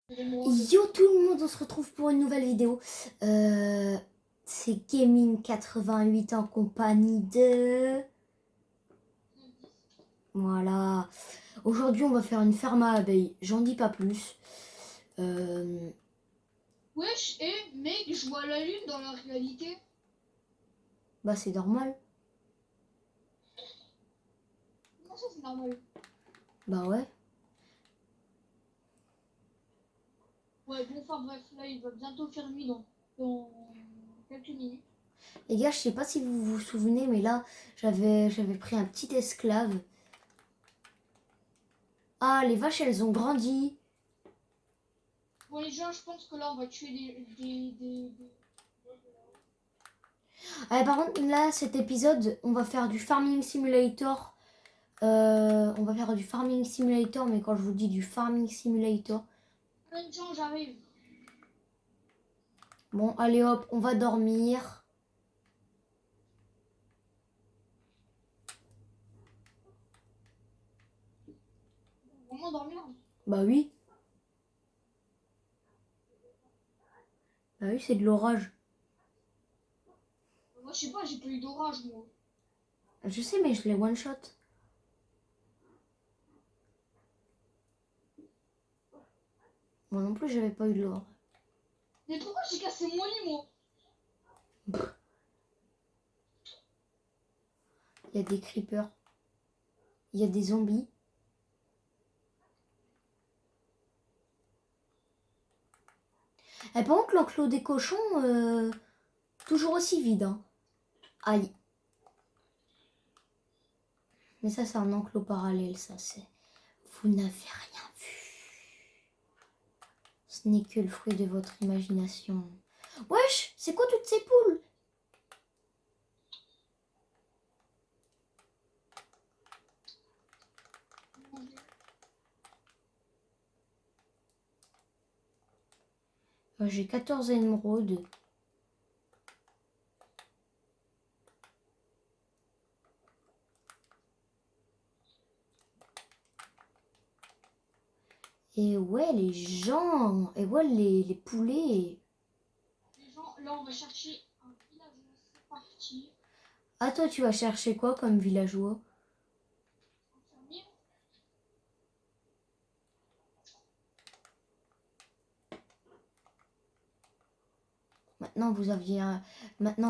Yo tout le monde, on se retrouve pour une nouvelle vidéo. C'est Gaming88 en compagnie de... Voilà. Aujourd'hui, on va faire une ferme à abeilles. J'en dis pas plus. Wesh, mec, je vois la lune dans la réalité. Bah c'est normal. Comment ça, c'est normal? Bah ouais. Ouais, bon, enfin bref, là, il va bientôt faire nuit dans quelques minutes. Les gars, je sais pas si vous vous souvenez, mais là, j'avais pris un petit esclave. Ah, les vaches, elles ont grandi. Bon, les gens, je pense que là, on va tuer des... Ah, par contre, là, cet épisode, on va faire du Farming Simulator. On va faire du Farming Simulator, mais quand je vous dis du Farming Simulator... Plein de gens, j'arrive. Bon, allez hop, on va dormir. Vraiment dormir. Bah oui. Bah oui, c'est de l'orage. Moi, je sais pas, j'ai pas eu d'orage, moi. Je sais, mais je l'ai one shot. Moi non plus, j'avais pas eu de l'orage. Mais pourquoi j'ai cassé mon lit, moi? Il y a des creepers. Il y a des zombies. Et par contre, l'enclos des cochons, toujours aussi vide. Hein. Aïe. Mais ça, c'est un enclos parallèle, ça, c'est... Vous n'avez rien vu. Ce n'est que le fruit de votre imagination. Wesh, c'est quoi toutes ces poules? J'ai 14 émeraudes. Et ouais, les gens. Et ouais, les poulets. Les gens, là, on va chercher un village. C'est parti. Ah, toi, tu vas chercher quoi comme villageois? Un fermier. Maintenant,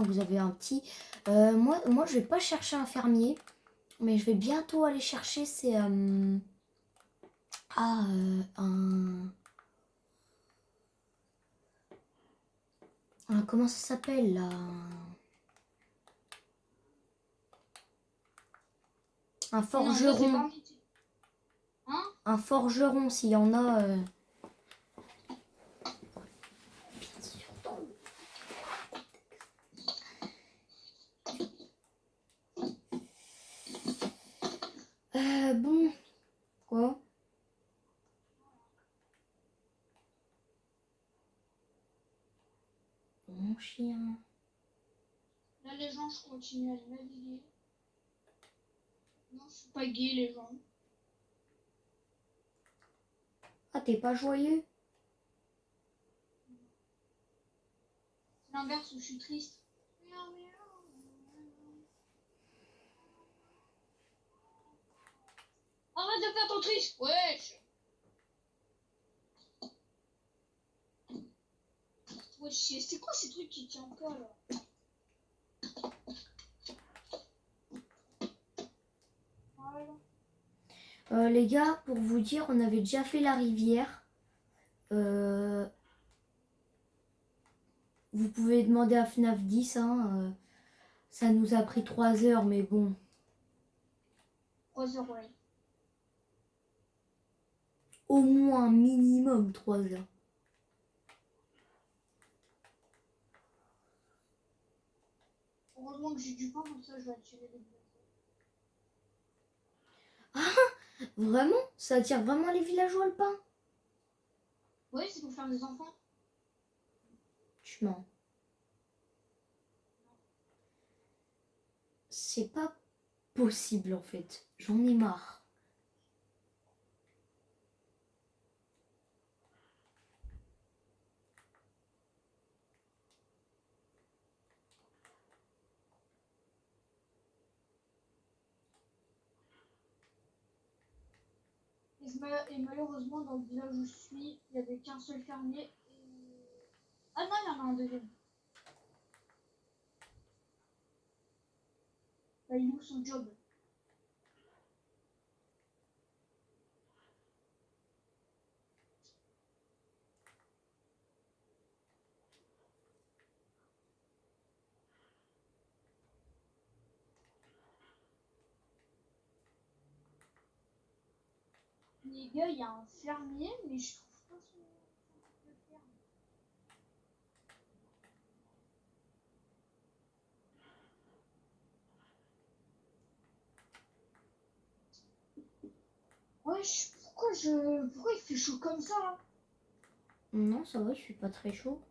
vous avez un petit. Moi, je vais pas chercher un fermier. Mais je vais bientôt aller chercher, c'est... comment ça s'appelle, là? Un forgeron. Hein? Un forgeron, s'il y en a... Bien sûr. Bon. Quoi? Mon chien. Là, les gens, je continue à les naviguer. Non, je suis pas gay, les gens. Ah, t'es pas joyeux? C'est l'inverse où je suis triste. Arrête de faire ton triste. Wesh. Wesh, c'est quoi ces trucs qui tiennent pas, là? Voilà. Les gars, pour vous dire, on avait déjà fait la rivière. Vous pouvez demander à FNAF 10, hein. Ça nous a pris 3 heures, mais bon. 3 heures, ouais. Au moins minimum 3 heures. Heureusement que j'ai du pain, comme ça je vais attirer les boules. Ah, vraiment? Ça attire vraiment les villageois, le pain? Oui, c'est pour faire des enfants. Tu mens. C'est pas possible, en fait. J'en ai marre. Et malheureusement, dans le village où je suis, il n'y avait qu'un seul fermier. Ah non, il y en a un deuxième. Bah, il loue son job. Les gars, il y a un fermier, mais je trouve pas son truc de ferme. Wesh, pourquoi il fait chaud comme ça là? Non, ça va, il fait pas très chaud.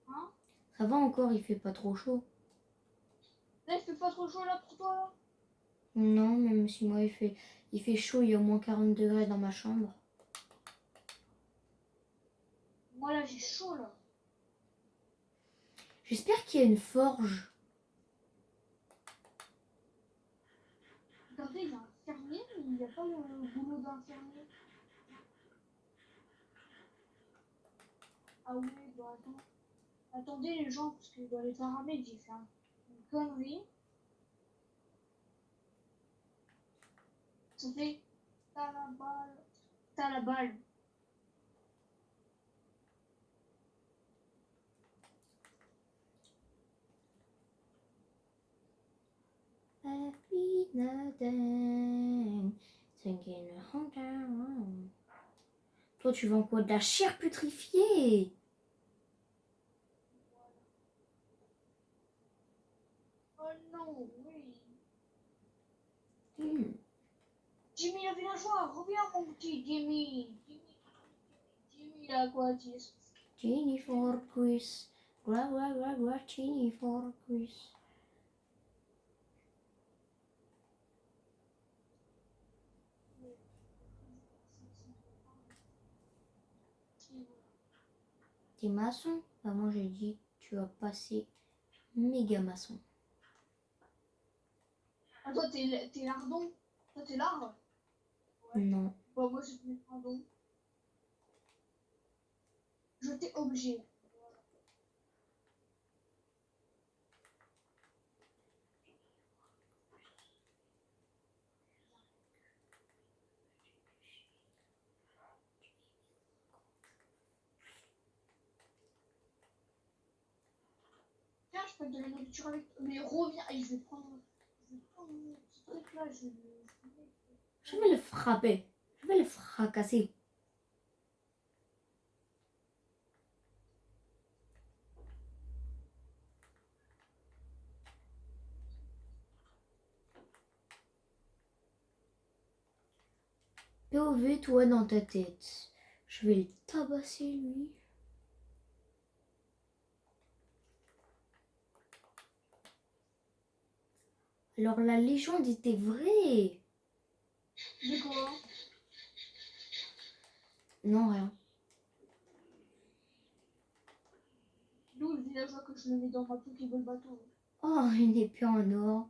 Hein? Ça va encore, il fait pas trop chaud. Là, il fait pas trop chaud là pour toi là? Non, même si moi il fait chaud, il y a au moins 40 degrés dans ma chambre. Moi là, j'ai chaud là. J'espère qu'il y a une forge. Regardez, il y a un fermier, mais il n'y a pas le boulot d'un fermier. Ah oui, bah attends. Attendez les gens, parce que dans les paramètres, j'ai fait une connerie. Ça fait t'as la balle. T'as la balle. Happy nothing, thinking hometown. Toi, tu vends quoi? De la chair putrifiée? Oh non, oui. Hmm. Jimmy le villageois, reviens mon petit Jimmy. Jimmy l'aquatiste. Genie for Chris. Genie for Chris. T'es maçon? Bah, moi, j'ai dit, tu vas passer méga maçon. Ah, toi, t'es lardon. Toi, t'es l'arbre. Ouais. Non. Bah, moi, je suis lardon. Je t'ai obligé. Tiens, je peux te donner la nourriture avec. Mais reviens. Et je vais prendre mon petit truc là. Je vais le. Je vais le frapper. Je vais le fracasser. POV, toi, dans ta tête. Je vais le tabasser, lui. Alors, la légende était vraie. De quoi? Non, rien. D'où le villageois que je le mets dans ma peau qui veut le bateau. Oh, une épée en or.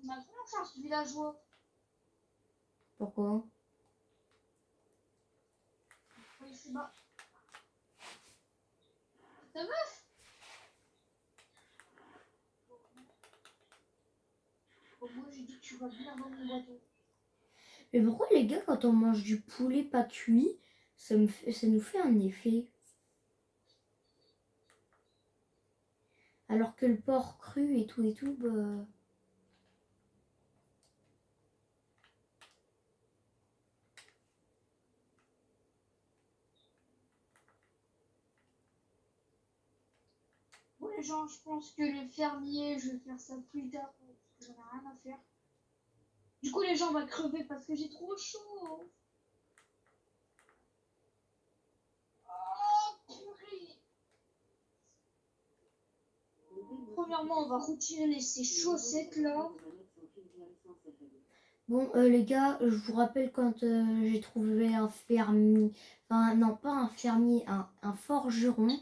Il m'a fait en charge ce villageois. Pourquoi? Oui, c'est bas. Ta meuf? Bon, moi j'ai dit que tu vas venir dans mon bateau. Mais pourquoi, les gars, quand on mange du poulet pas cuit, ça nous fait un effet? Alors que le porc cru et tout, bah... Bon les gens, je pense que le fermier, je vais faire ça plus tard parce que j'en ai rien à faire. Du coup les gens vont crever parce que j'ai trop chaud. Oh purée. Premièrement, on va retirer ces chaussettes là. Bon, les gars, je vous rappelle quand j'ai trouvé un fermier... Enfin, non, pas un fermier, un forgeron.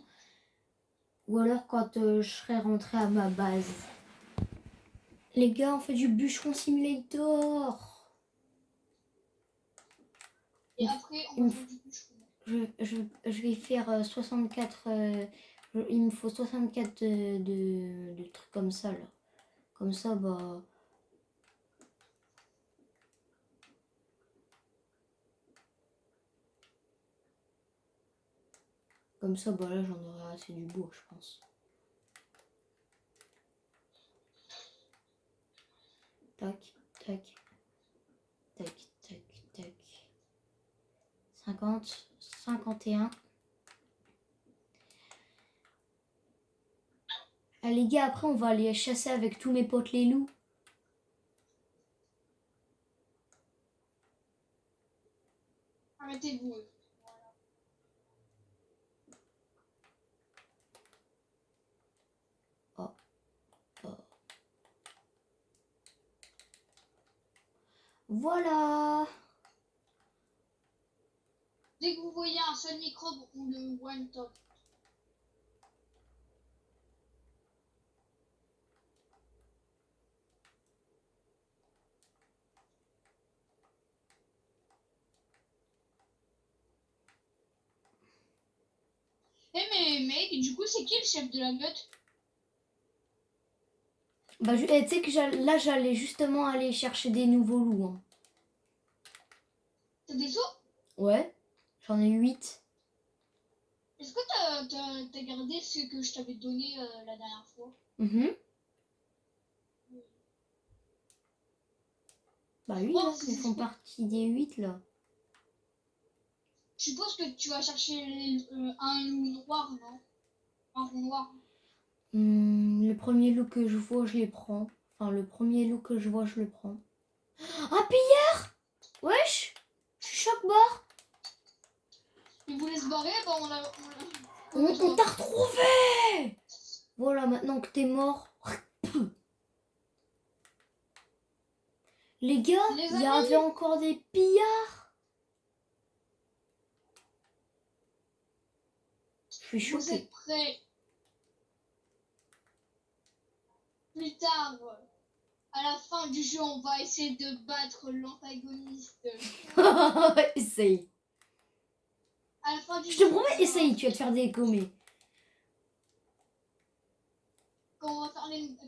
Ou alors quand je serai rentrée à ma base. Les gars, on fait du bûcheron simulator. Et après, on il me va faire du bûcheron. Je vais faire 64. Il me faut 64 de trucs comme ça là. Comme ça, bah. Comme ça, bah là, j'en aurai assez du bois, je pense. Tac, tac, tac, tac, tac. 50, 51. Ah, les gars, après, on va aller chasser avec tous mes potes les loups. Arrêtez-vous. Oh, oh. Voilà. Dès que vous voyez un seul microbe, on le one top. Eh mais du coup, c'est qui le chef de la meute? Bah, tu sais que là, j'allais justement aller chercher des nouveaux loups. Hein. T'as des os? Ouais, j'en ai 8. Est-ce que t'as gardé ce que je t'avais donné la dernière fois? Bah oui, Oh, là, ils font partie des 8 là. Je suppose que tu vas chercher un loup noir, non? Un loup noir. Le premier loup que je vois, je les prends. Enfin, le premier loup que je vois, je le prends. Un pillard! Wesh! Je suis choc-bord! Il voulait se barrer, bah On t'a retrouvé! Voilà, maintenant que t'es mort. Les gars, il y avait encore des pillards. Je suis choquée. Vous êtes prêts? Plus tard, à la fin du jeu, on va essayer de battre l'antagoniste. Essaye. À la fin du Je jeu, te promets, essaye, tu vas te faire dégommer.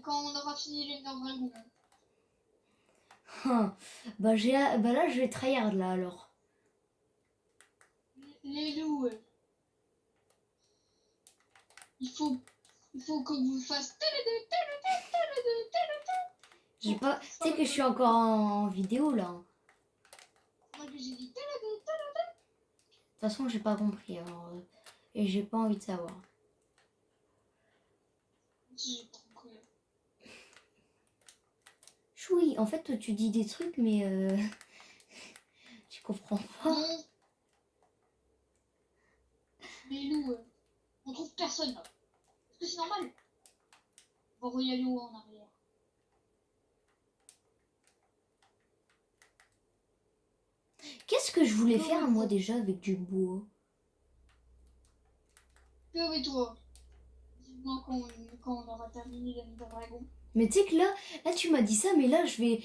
quand on aura fini les Dragon. Bah là, je vais tryhard là alors. Les loups, il faut que vous fassiez. J'ai pas. Tu sais que je suis encore en vidéo là. Moi que j'ai dit. De toute façon, j'ai pas compris alors, et j'ai pas envie de savoir. J'ai pas compris. Choui, en fait, toi, tu dis des trucs, mais tu comprends pas. Non. Les loups, on trouve personne là. Est-ce que c'est normal? On va y aller où en arrière? Qu'est-ce que je voulais faire moi déjà avec du bois? Que avec toi? Dis-moi quand on aura terminé les Dragon. Mais tu sais que là tu m'as dit ça, mais là je vais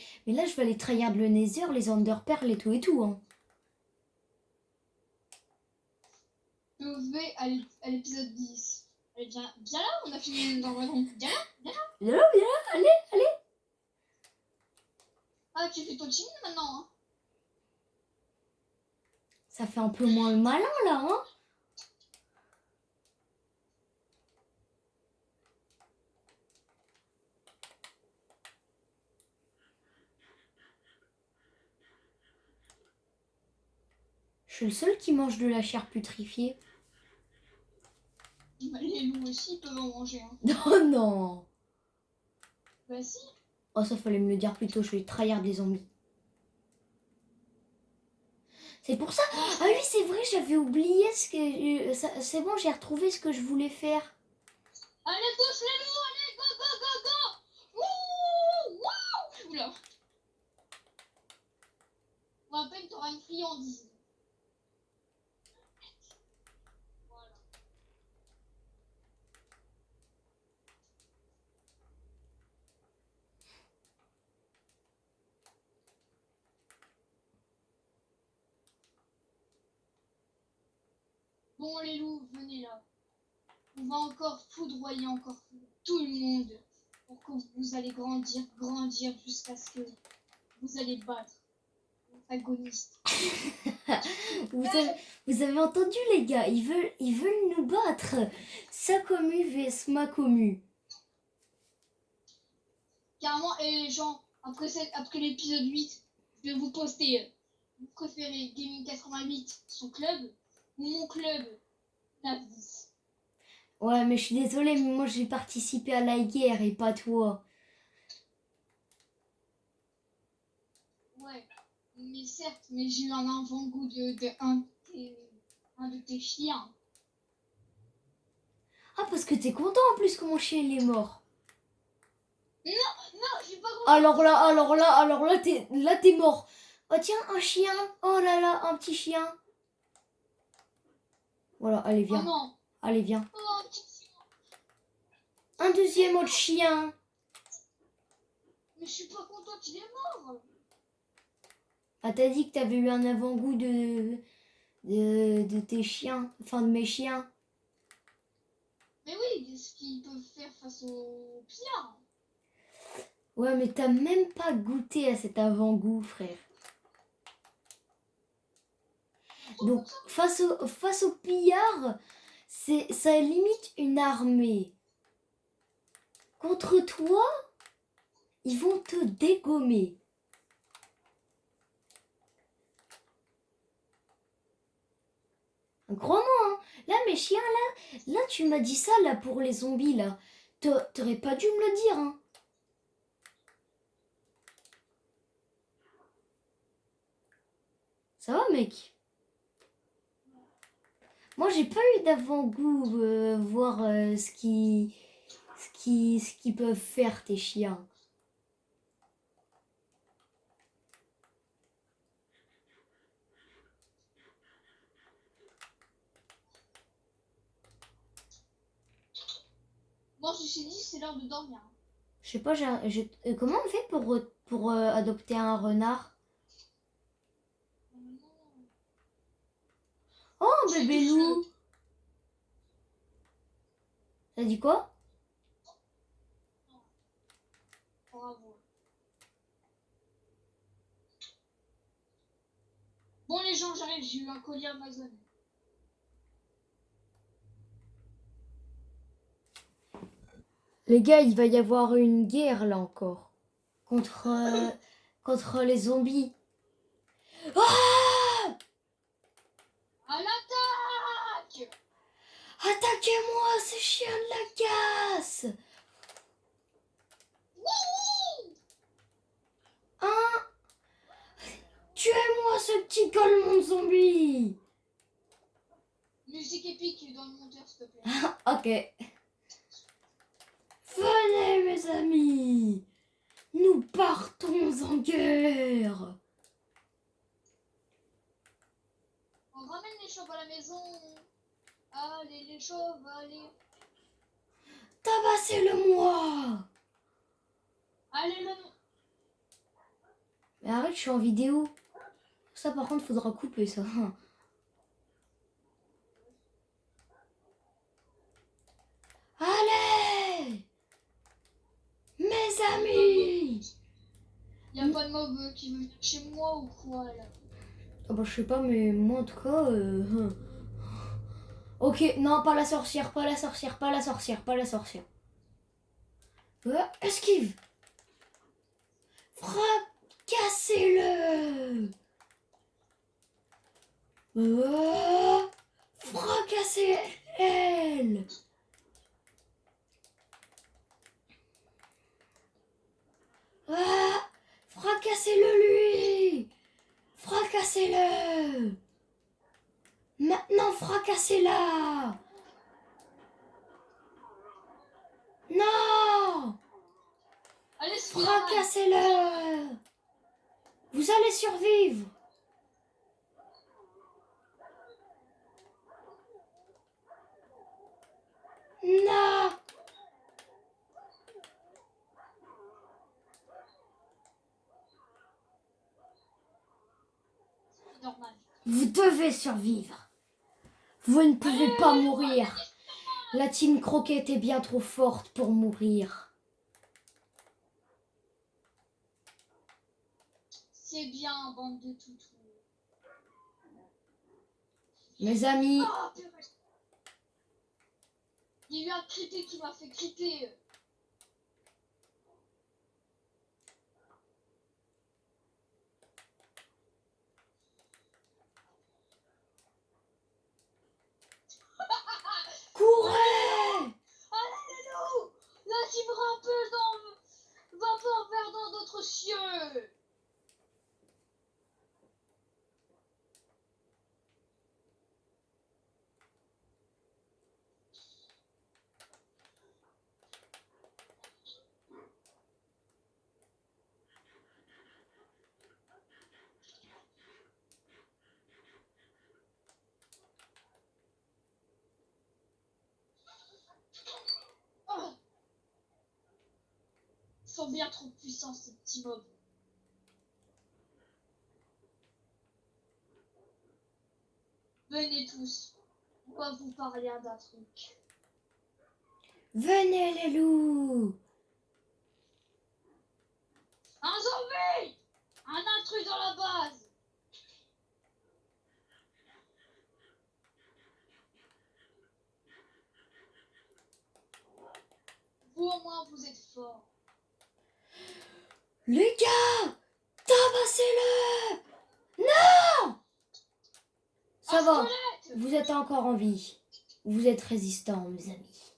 aller tryhard le Nether, les Enderpearls et tout hein. Je vais à l'épisode 10. Allez, viens là, on a fini les Dragon. Viens là. Viens là, allez. Ah, tu fais ton chimie maintenant, hein? Ça fait un peu moins le malin là, hein? Je suis le seul qui mange de la chair putrifiée. Les loups aussi peuvent en manger, hein. Oh non! Bah si. Oh, ça fallait me le dire plus tôt, je vais tryhard les zombies. C'est pour ça. Ah oui, c'est vrai, j'avais oublié ce que. C'est bon, j'ai retrouvé ce que je voulais faire. Allez tous les loups, allez, go! Wouh! Oula. On rappelle, t'auras une friandise. Voilà. Bon, les loups, venez là. On va encore foudroyer encore tout le monde pour que vous allez grandir jusqu'à ce que vous allez battre l'antagoniste. Vous avez entendu, les gars, ils veulent nous battre. Sakomu vs Makomu. Carrément, et les gens, après l'épisode 8, je vais vous poster. Vous préférez Gaming 88, son club, ou mon club, 9-10. Ouais, mais je suis désolée, mais moi j'ai participé à la guerre et pas toi. Ouais, mais certes, mais j'ai eu un avant-goût un de tes chiens. Ah, parce que t'es content en plus que mon chien il est mort. Non, j'ai pas compris. Alors là, t'es mort. Oh tiens, un chien. Oh là là, un petit chien. Voilà, allez, Oh viens. non. Allez, viens. Oh, un petit chien. Un deuxième autre chien. Mais je suis pas contente, il est mort. Ah, t'as dit que t'avais eu un avant-goût de tes chiens. Enfin, de mes chiens. Mais oui, qu'est-ce qu'ils peuvent faire face aux pillards? Ouais, mais t'as même pas goûté à cet avant-goût, frère. Donc, face aux pillards, ça limite une armée. Contre toi, ils vont te dégommer. Crois-moi, hein. Là, mes chiens, là, tu m'as dit ça, là, pour les zombies, là. T'aurais pas dû me le dire, hein. Ça va, mec? Moi, j'ai pas eu d'avant-goût, voir ce qu'ils peuvent faire, tes chiens. Bon, ceci dit, c'est l'heure de dormir. Je sais pas, comment on fait pour adopter un renard? Oh, C'est bébé du feu. loup! T'as dit quoi? Bravo. Bon, les gens, j'arrive, j'ai eu un colis Amazon. Les gars, il va y avoir une guerre, là, encore. Contre les zombies. Ah! À l'attaque! Attaquez-moi, ces chiens de la casse! Hein? Tuez-moi ce petit golemon de zombie! Musique épique dans le monteur, s'il te plaît. Ok. Venez, mes amis! Nous partons en guerre! On ramène les chauves à la maison. Allez, les chauves, allez. Tabassez-le-moi! Allez, le... Mais arrête, je suis en vidéo. Ça, par contre, faudra couper ça. Allez! Mes amis! Y a pas de mob qui veut venir chez moi ou quoi, là? Ah bah, je sais pas, mais moi, en tout cas... Ok, non, pas la sorcière, pas la sorcière, pas la sorcière, pas la sorcière. Esquive! Fracassez-le! Fracassez-elle! Fracassez-le lui! Fracassez-le! Maintenant, fracassez-la! Non! Allez, Fracassez-le! Vous allez survivre! Non! Normal. Vous devez survivre! Vous ne pouvez pas mourir. La team Croquette est bien trop forte pour mourir. C'est bien, bande de toutous. Mes amis, Ah, purée. Il y a eu un creepy qui m'a fait creeper. courez! Allez, la team rampeuse va pas vers dans d'autres cieux. Oh, ils sont bien trop puissants ces petits mobs. Venez tous, on va vous parler d'un truc. Venez les loups! Un zombie! Un intrus dans la base! Vous au moins vous êtes forts. Les gars! Tabassez-le! Non! Ça Un va, squelette! vous êtes encore en vie. Vous êtes résistants, mes amis.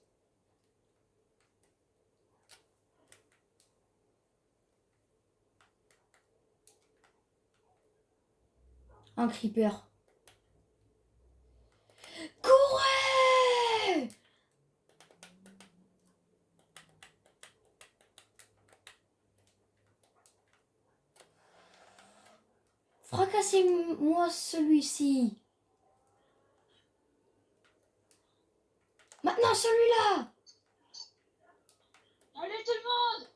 Un creeper. Courez! Fracassez-moi celui-ci. Maintenant celui-là. Allez tout le monde!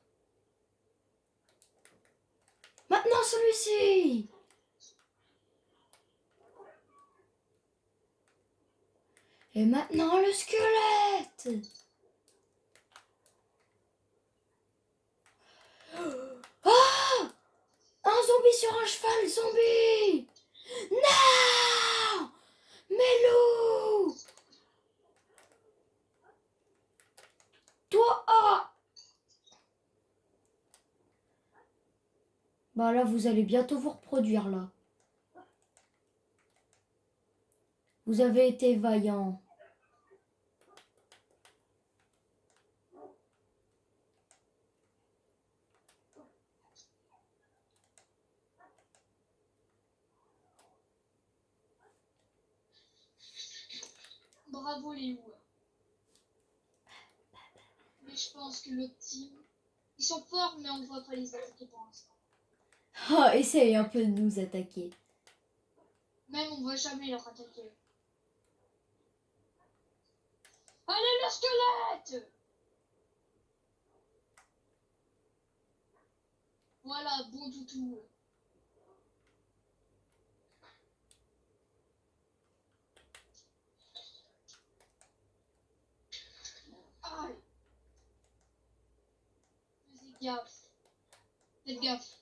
Maintenant celui-ci. Et maintenant le squelette. Ah! Un zombie sur un cheval zombie. Non! Mais loup! Toi, ah! Bah là, vous allez bientôt vous reproduire, là. Vous avez été vaillant. Bravo les loups. Mais je pense que l'autre team, ils sont forts mais on ne va pas les attaquer pour l'instant. Ah, essaye un peu de nous attaquer. Même on va jamais leur attaquer. Allez le squelette! Voilà, bon toutou. Aïe! Faites gaffe. Faites gaffe.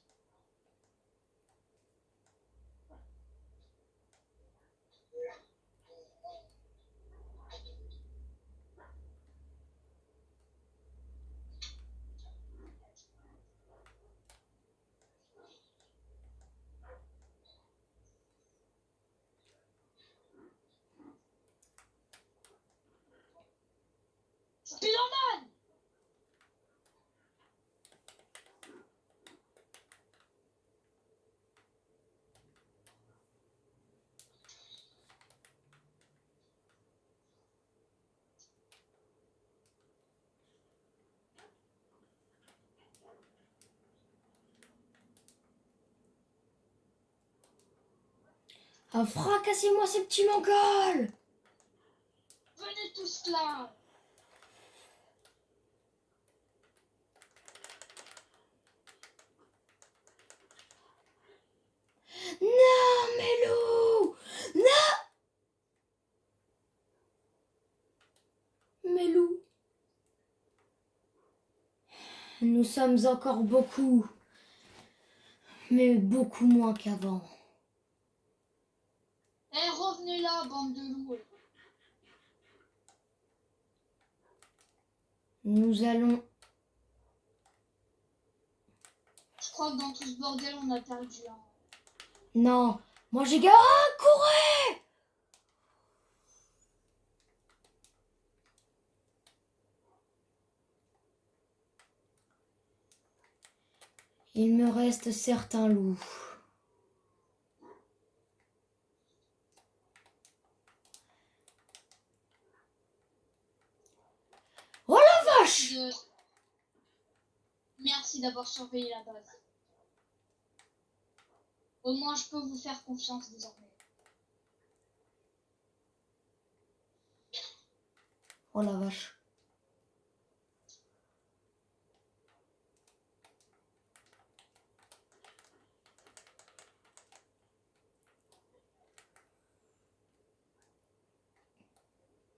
Spider-Man! Ah, fracassez-moi ces petits mongols! Venez tous là! Non, Mélou! Non! Nous sommes encore beaucoup, mais beaucoup moins qu'avant. Eh, revenez là, bande de loups. Nous allons... Je crois que dans tout ce bordel, on a perdu un. Non, moi j'ai gagné. Ah, courez! Il me reste certains loups. Oh la vache! Merci d'avoir surveillé la base. Au moins, je peux vous faire confiance désormais. Oh la vache.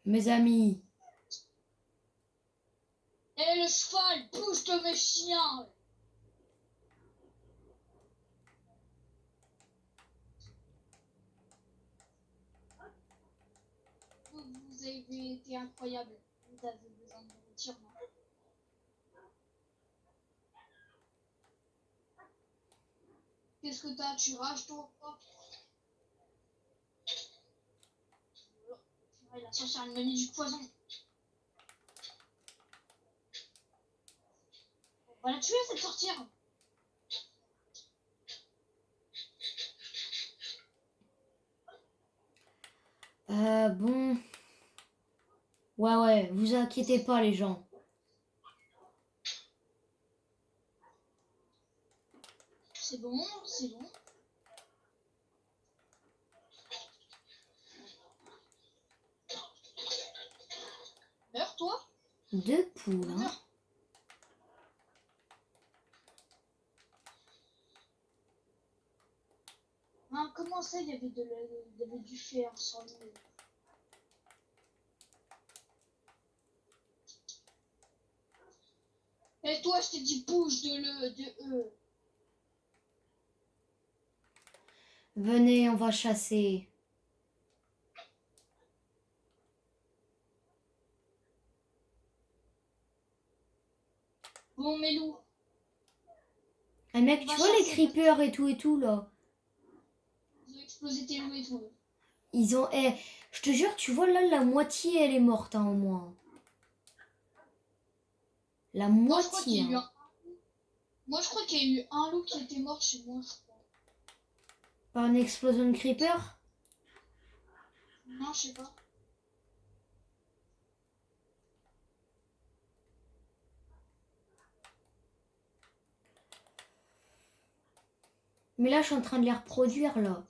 Mes amis, Eh, le cheval, bouge de mes chiens. Vous avez été incroyable. Vous avez besoin de nourriture, non? Qu'est-ce que t'as? Tu rages, toi? Il a cherché à me donner du poison. On va la tuer, cette sorcière. bon... Ouais, vous inquiétez pas les gens. C'est bon, c'est bon. Meurs, toi? 2 poules, hein. Meurs. Hein, comment ça, il y avait du fer sur le... Et toi, je t'ai dit bouge de eux. Venez, on va chasser. Bon, mes loups. Eh mec, On tu va vois les chasser. creepers et tout là. Ils ont explosé tes loups et tout. Ils ont... Eh, je te jure, tu vois là, la moitié elle est morte hein, au moins. La Moi, je crois qu'il moitié. y a eu Hein. Moi, je crois qu'il y a eu un loup qui était mort chez moi, je crois. Par une explosion de creeper. Non, je sais pas. Mais là, je suis en train de les reproduire là.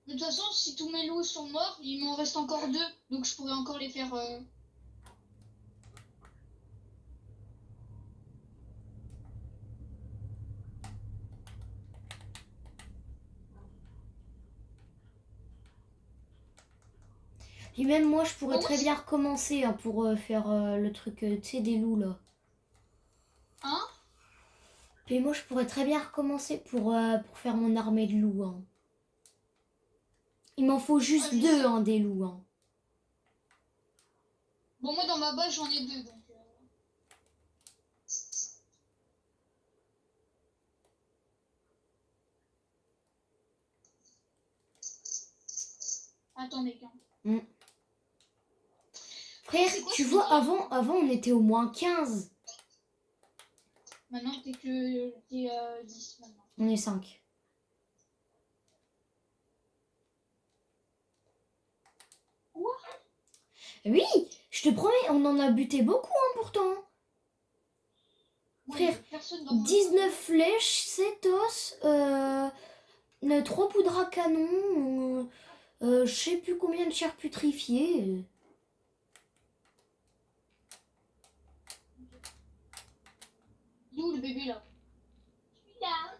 De toute façon, si tous mes loups sont morts, il m'en reste encore 2. Donc, je pourrais encore les faire... Puis même moi, je pourrais Oh, très bien recommencer hein, pour faire le truc, tu sais, des loups là. Hein? Puis moi, je pourrais très bien recommencer pour faire mon armée de loups. Hein. Il m'en faut juste Ouais, je 2 sais. hein, des loups. Hein. Bon, moi, dans ma base, j'en ai 2, donc... Attendez, qu'un. Frère, C'est quoi tu ce vois, délire? avant, on était au moins 15. Maintenant, t'es 10, maintenant. On est 5. Quoi? Oui, je te promets, on en a buté beaucoup hein, pourtant. Moi, il y Frère, a personne dans mon... 19 flèches, 7 os, 3 poudres à canon, je sais plus combien de chair putrifiée. Il est où, le bébé, là? Je suis là.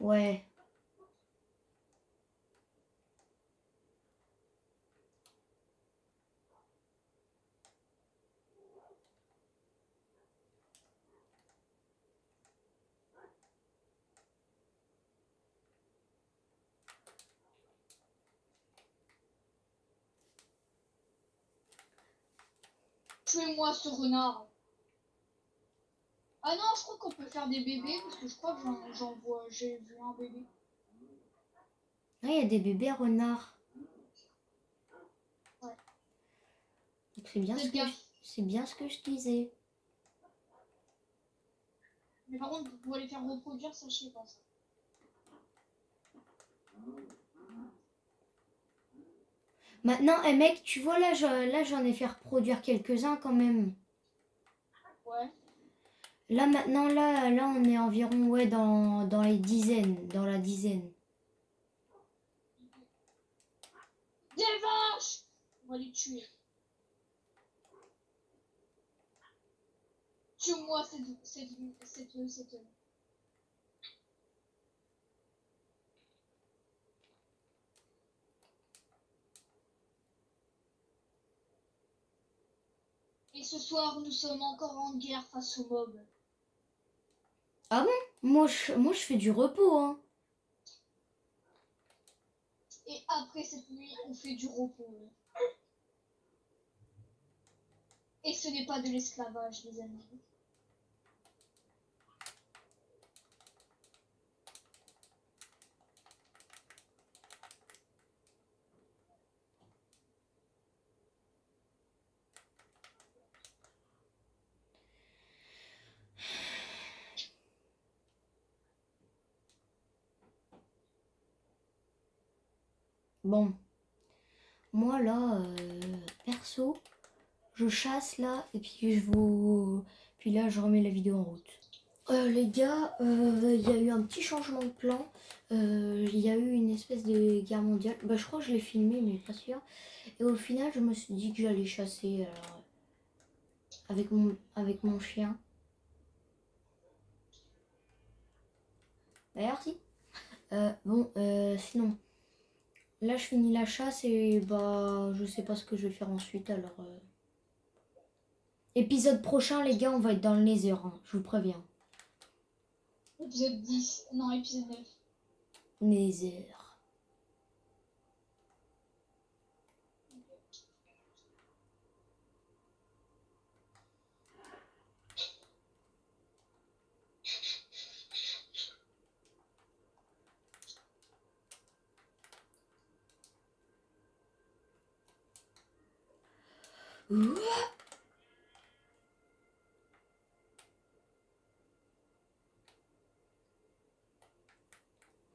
Ouais. Tuez-moi ce renard. Ah non, je crois qu'on peut faire des bébés parce que je crois que j'en vois, j'ai vu un bébé. Ah, il y a des bébés renards. Ouais. Donc c'est bien, C'est bien. c'est bien ce que je disais. Mais par contre, pour les faire reproduire, ça je sais pas ça. Maintenant, mec, tu vois, là, j'en ai fait reproduire quelques-uns quand même. Ouais. Là, maintenant, là, on est environ, ouais, dans les dizaines, dans la dizaine. Des vaches! On va les tuer. Tue-moi cette... Et ce soir, nous sommes encore en guerre face aux mobs. Ah bon? Moi, je fais du repos, hein. Et après cette nuit, on fait du repos. Et ce n'est pas de l'esclavage, les amis. Bon, moi, là, perso, je chasse, là, et puis Puis là, je remets la vidéo en route. Les gars, il y a eu un petit changement de plan. Il y a eu une espèce de guerre mondiale. Bah, je crois que je l'ai filmé, mais pas sûr. Et au final, je me suis dit que j'allais chasser avec mon chien. D'ailleurs, si. Bon, sinon, là, je finis la chasse et bah, je sais pas ce que je vais faire ensuite. Alors, épisode prochain, les gars, on va être dans le Nether, hein, je vous préviens. Épisode 10. Non, épisode 9. Nether.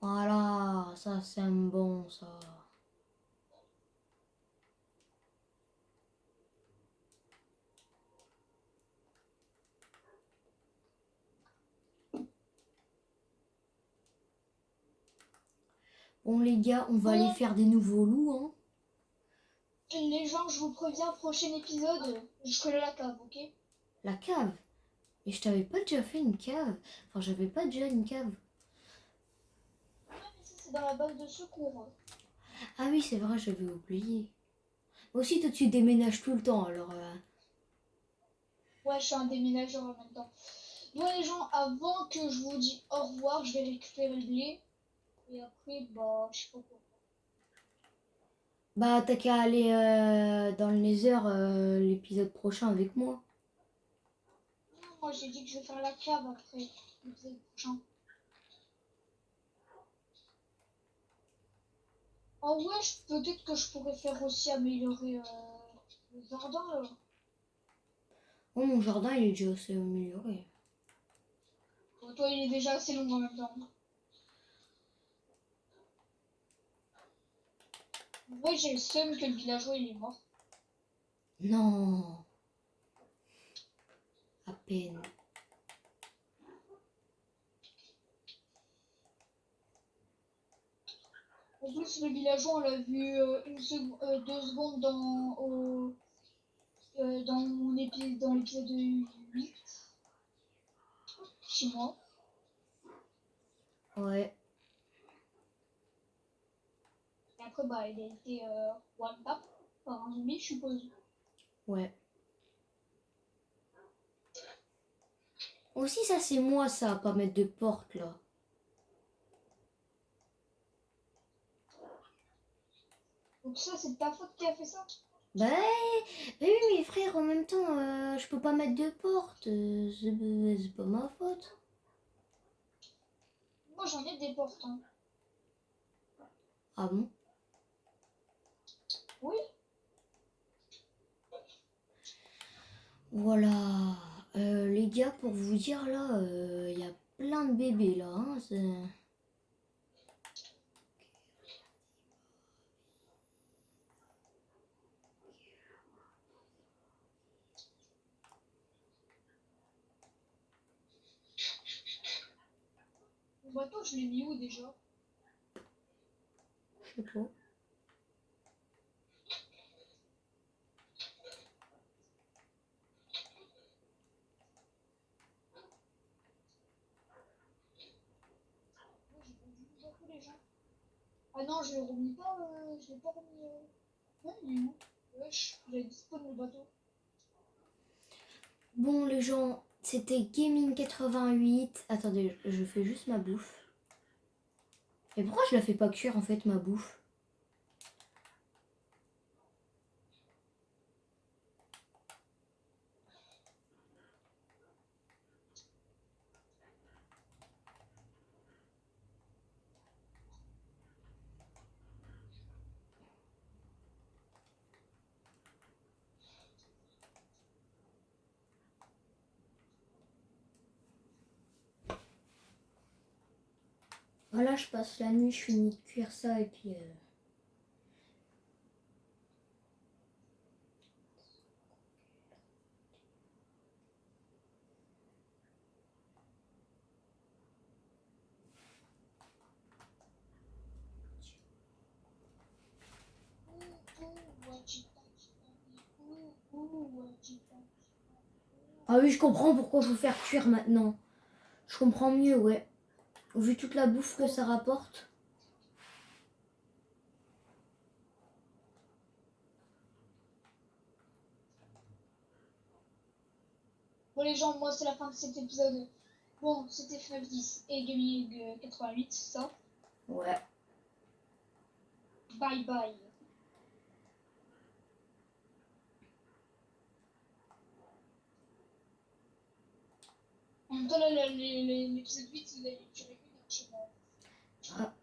Voilà, ça c'est un bon ça. Bon les gars, on va aller faire des nouveaux loups, hein. Les gens, je vous préviens, prochain épisode, je ferai la cave, ok? La cave. Et je t'avais pas déjà fait une cave. Enfin, j'avais pas déjà une cave. Ouais, mais ça, c'est dans la base de secours. Ah oui, c'est vrai, j'avais oublié. Aussi, toi, tu déménages tout le temps, alors... Ouais, je suis un déménageur en même temps. Bon, les gens, avant que je vous dise au revoir, je vais récupérer le blé. Et après, bah, je sais pas quoi. Bah, t'as qu'à aller dans le Nether l'épisode prochain avec moi. Non, moi, j'ai dit que je vais faire la cave après l'épisode prochain. Oh ouais, peut-être que je pourrais faire aussi améliorer le jardin, là. Oh, mon jardin, il est déjà assez amélioré. Bon, toi, il est déjà assez long en même temps. Ouais, j'ai le seum que le villageois, il est mort. Non. À peine. En plus, le villageois, on l'a vu 2 secondes dans l'épisode 8, chez moi. Ouais. Et après, bah, il a été one tap par un zombie, je suppose. Ouais. Aussi, ça, c'est moi, ça, à pas mettre de porte, là. Donc ça, c'est ta faute qui a fait ça? Bah, oui, mais frère, en même temps, je peux pas mettre de porte. C'est pas ma faute. Moi, j'en ai des portes. Hein. Ah bon? Oui. Voilà. Les gars, pour vous dire, là, il y a plein de bébés, là. Hein, Le bateau, je l'ai mis où déjà? je sais pas. Moi, j'ai perdu le bateau, les gens. Ah non, je l'ai remis pas. Je l'ai pas remis. Non, il est où? Wesh, j'avais dispo le bateau. Bon, les gens, c'était Gaming 88. Attendez, je fais juste ma bouffe. Et pourquoi je la fais pas cuire, en fait, ma bouffe? Voilà, je passe la nuit, je finis de cuire ça et puis... Ah oui, je comprends pourquoi faut faire cuire maintenant. Je comprends mieux, ouais. Vu toute la bouffe que ça rapporte. Bon les gens, moi c'est la fin de cet épisode. Bon, c'était FNAF 10 et Gaming 88, ça. Ouais. Bye bye. En même temps, l'épisode 8, il a duré 1 heure, je sais pas. Ah.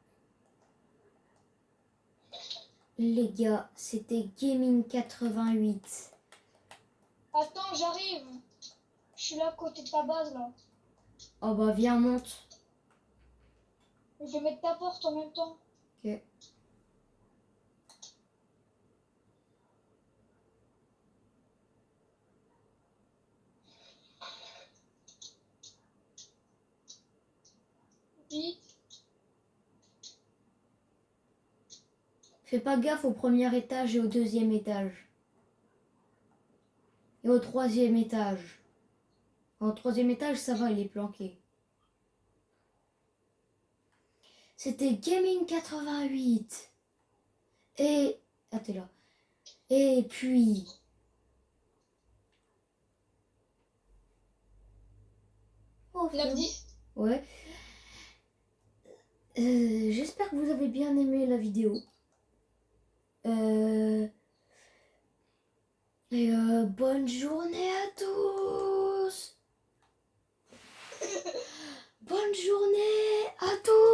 Les gars, c'était Gaming 88. Attends, j'arrive. Je suis là à côté de ta base là. Oh bah viens, monte. Je vais mettre ta porte en même temps. Ok. Vite. Fais pas gaffe au premier étage et au deuxième étage. Et au troisième étage. Au troisième étage, ça va, il est planqué. C'était Gaming 88. Et... Ah, t'es là. Et puis... Oh, frère. 9-10. Ouais. J'espère que vous avez bien aimé la vidéo. Et bonne journée à tous. Bonne journée à tous.